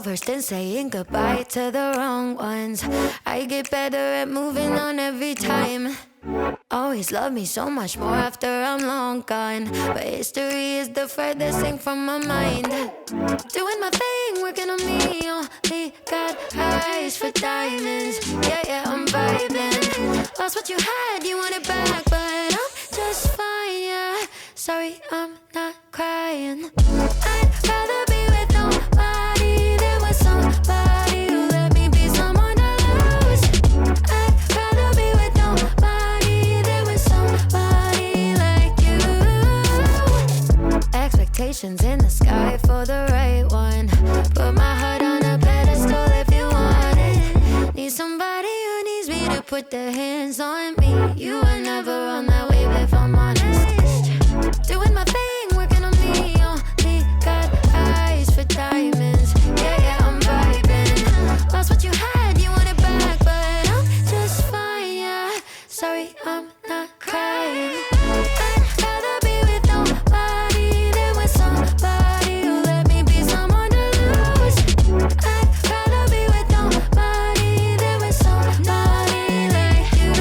versed in saying goodbye to the wrong ones. I get better at moving on every time. Always love me so much more after I'm long gone. But history is the furthest thing from my mind. Doing my thing, working on me. Only got eyes for diamonds. Yeah, yeah, I'm vibing. Lost what you had, you want it back. But I'm just fine, yeah. Sorry, I'm not crying. I'd rather be with nobody than with somebody who let me be someone to lose. I'd rather be with nobody than with somebody like you. Expectations in the sky for the right one. Put my heart on a pedestal if you want it. Need somebody who needs me to put their hands on me. You were never on that wave if I'm honest. Doing my thing, working on me. Only got eyes for diamonds. Yeah, yeah, I'm vibing. Lost what you had, you want it back. But I'm just fine, yeah. Sorry, I'm not crying. I'd rather be with nobody than with somebody who let me be someone to lose. I'd rather be with nobody than with somebody like you.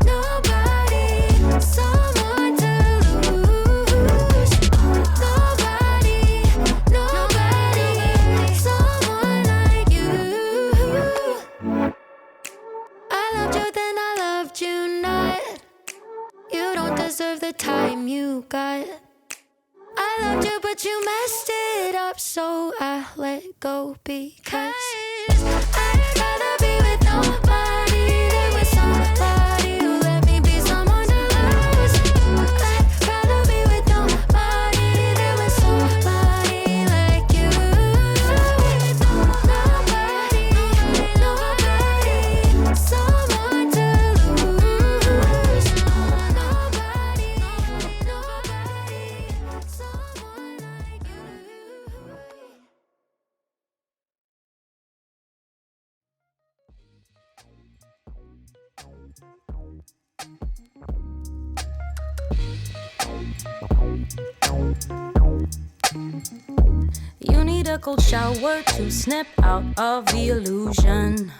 Nobody, someone to lose. Nobody, someone like you. I loved you then I loved you not. You don't deserve the time you got. I loved you but you messed it up, so I let go because I'd rather be with nobody than with somebody who let me be someone to lose. I'd rather be with nobody than with somebody like you. Nobody, someone to lose. Nobody, someone like you. You need a cold shower to snap out of the illusion.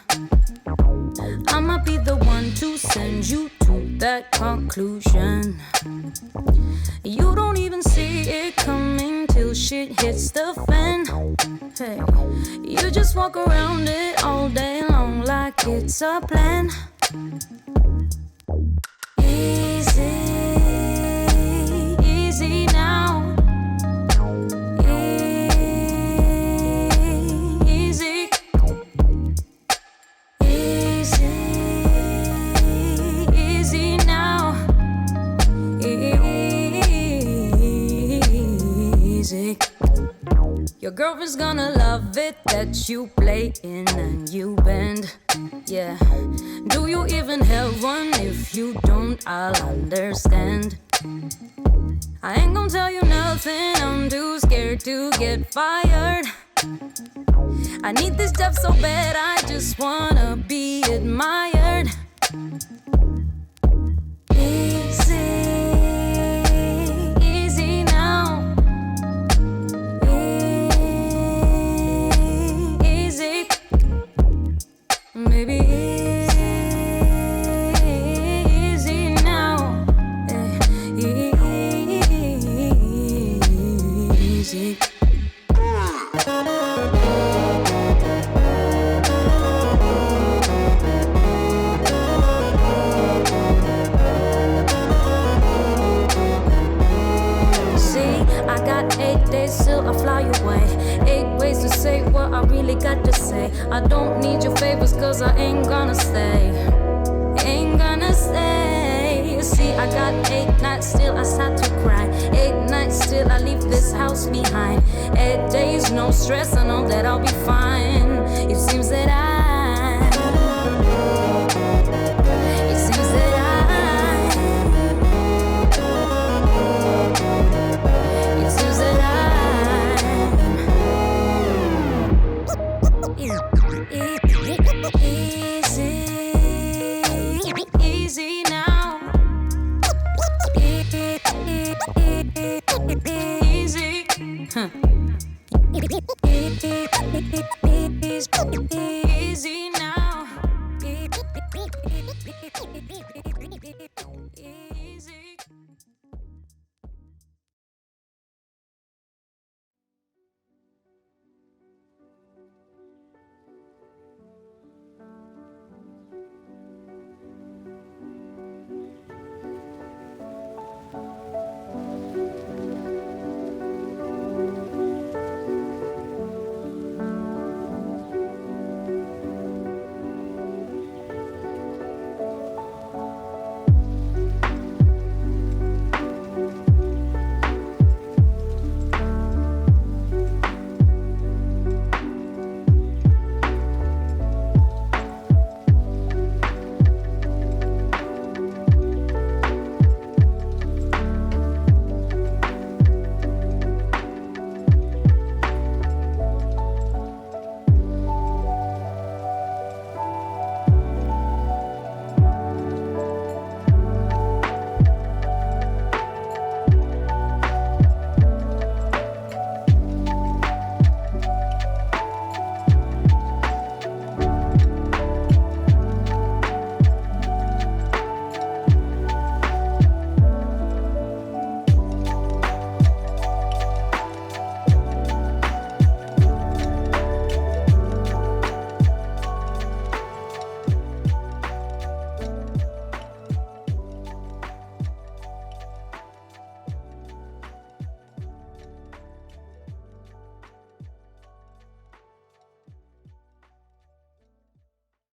I'ma be the one to send you to that conclusion. You don't even see it coming till shit hits the fan. Hey, you just walk around it all day long like it's a plan. Easy, easy now. Easy, easy, easy now. Easy. Your girlfriend's gonna love it that you play in and you bend. Yeah. Do you even have one? If you don't, I'll understand. I ain't gonna tell you nothing, I'm too scared to get fired. I need this stuff so bad, I just wanna be admired. Easy, easy now. Easy, maybe easy now. Easy. I got 8 days till I fly away. 8 ways to say what I really got to say. I don't need your favors cause I ain't gonna stay. Ain't gonna stay. You see, I got 8 nights still I start to cry. 8 nights still I leave this house behind. 8 days no stress, I know that I'll be fine. It seems that easy now. Easy. Easy now.